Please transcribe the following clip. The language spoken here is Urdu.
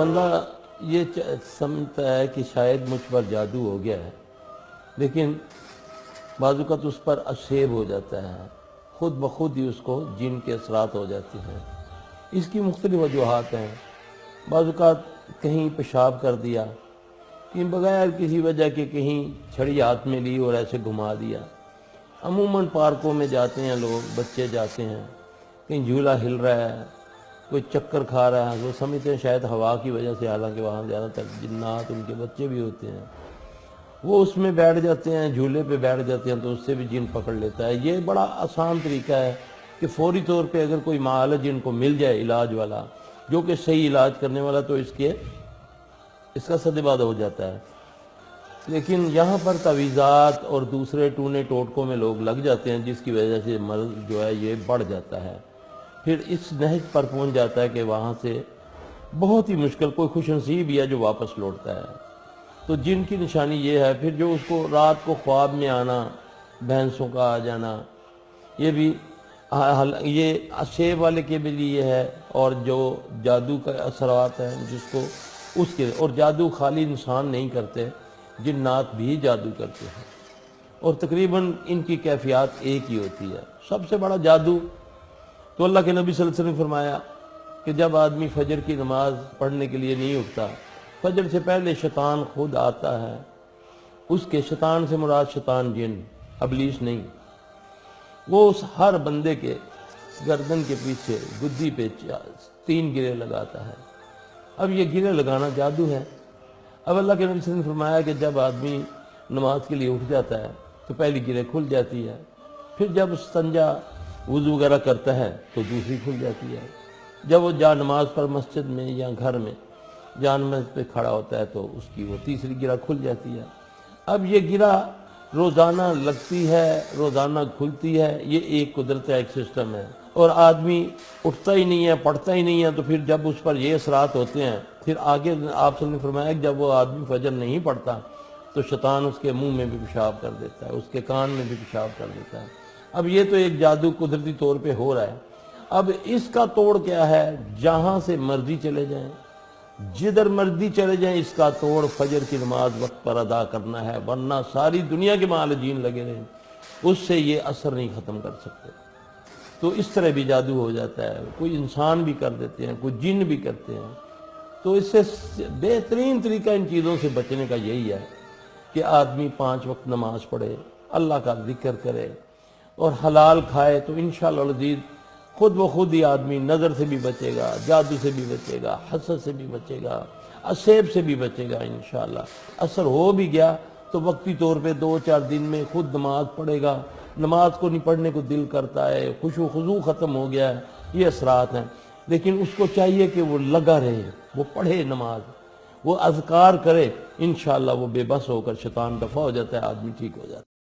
بندہ یہ سمجھتا ہے کہ شاید مجھ پر جادو ہو گیا ہے، لیکن بعض اوقات اس پر اشیب ہو جاتا ہے، خود بخود ہی اس کو جن کے اثرات ہو جاتے ہیں۔ اس کی مختلف وجوہات ہیں۔ بعض اوقات کہیں پیشاب کر دیا، کہ بغیر کسی وجہ کے کہیں چھڑی ہاتھ میں لی اور ایسے گھما دیا۔ عموماً پارکوں میں جاتے ہیں لوگ، بچے جاتے ہیں، کہیں جھولا ہل رہا ہے، کوئی چکر کھا رہا ہے، وہ سمجھتے ہیں شاید ہوا کی وجہ سے، حالانکہ وہاں زیادہ تر جنات ان کے بچے بھی ہوتے ہیں، وہ اس میں بیٹھ جاتے ہیں، جھولے پہ بیٹھ جاتے ہیں، تو اس سے بھی جن پکڑ لیتا ہے۔ یہ بڑا آسان طریقہ ہے کہ فوری طور پہ اگر کوئی معالج جن کو مل جائے علاج والا، جو کہ صحیح علاج کرنے والا، تو اس کا سدباد ہو جاتا ہے۔ لیکن یہاں پر تعویذات اور دوسرے ٹونے ٹوٹکوں میں لوگ لگ جاتے ہیں، جس کی وجہ سے مرض جو ہے یہ بڑھ جاتا ہے، پھر اس نہج پر پہنچ جاتا ہے کہ وہاں سے بہت ہی مشکل، کوئی خوش نصیب ہی ہے جو واپس لوٹتا ہے۔ تو جن کی نشانی یہ ہے، پھر جو اس کو رات کو خواب میں آنا، بھینسوں کا آ جانا، یہ بھی یہ اشیب والے کے بھی لیے ہے، اور جو جادو کا اثرات ہیں جس کو اس کے، اور جادو خالی انسان نہیں کرتے، جنات بھی جادو کرتے ہیں، اور تقریباً ان کی کیفیات ایک ہی ہوتی ہے۔ سب سے بڑا جادو تو اللہ کے نبی صلی اللہ علیہ وسلم نے فرمایا کہ جب آدمی فجر کی نماز پڑھنے کے لیے نہیں اٹھتا، فجر سے پہلے شیطان خود آتا ہے، اس کے شیطان سے مراد شیطان جن، ابلیس نہیں، وہ اس ہر بندے کے گردن کے پیچھے گدی پہ 3 گرے لگاتا ہے۔ اب یہ گرے لگانا جادو ہے۔ اب اللہ کے نبی صلی اللہ علیہ وسلم نے فرمایا کہ جب آدمی نماز کے لیے اٹھ جاتا ہے تو پہلی گرے کھل جاتی ہے، پھر جب استنجا وضو وغیرہ کرتا ہے تو دوسری کھل جاتی ہے، جب وہ جا نماز پر مسجد میں یا گھر میں جا نماز پہ کھڑا ہوتا ہے تو اس کی وہ تیسری گرہ کھل جاتی ہے۔ اب یہ گرہ روزانہ لگتی ہے، روزانہ کھلتی ہے، یہ ایک قدرت ہے، ایک سسٹم ہے، اور آدمی اٹھتا ہی نہیں ہے، پڑھتا ہی نہیں ہے، تو پھر جب اس پر یہ اثرات ہوتے ہیں، پھر آگے آپ صلی اللہ علیہ وسلم نے فرمایا کہ جب وہ آدمی فجر نہیں پڑھتا تو شیطان اس کے منہ میں بھی پیشاب کر دیتا ہے، اس کے کان میں بھی پیشاب کر دیتا ہے۔ اب یہ تو ایک جادو قدرتی طور پہ ہو رہا ہے۔ اب اس کا توڑ کیا ہے؟ جہاں سے مرضی چلے جائیں، جدھر مرضی چلے جائیں، اس کا توڑ فجر کی نماز وقت پر ادا کرنا ہے، ورنہ ساری دنیا کے معالجین لگے رہیں، اس سے یہ اثر نہیں ختم کر سکتے۔ تو اس طرح بھی جادو ہو جاتا ہے، کوئی انسان بھی کر دیتے ہیں، کوئی جن بھی کرتے ہیں۔ تو اس سے بہترین طریقہ ان چیزوں سے بچنے کا یہی ہے کہ آدمی 5 وقت نماز پڑھے، اللہ کا ذکر کرے، اور حلال کھائے، تو انشاءاللہ العزیز خود بخود ہی آدمی نظر سے بھی بچے گا، جادو سے بھی بچے گا، حسد سے بھی بچے گا، اسیب سے بھی بچے گا انشاءاللہ۔ اثر ہو بھی گیا تو وقتی طور پہ 2-4 دن میں خود نماز پڑھے گا، نماز کو نہیں پڑھنے کو دل کرتا ہے، خشوع و خضوع ختم ہو گیا ہے، یہ اثرات ہیں۔ لیکن اس کو چاہیے کہ وہ لگا رہے، وہ پڑھے نماز، وہ اذکار کرے، انشاءاللہ وہ بے بس ہو کر شیطان دفع ہو جاتا ہے، آدمی ٹھیک ہو جاتا ہے۔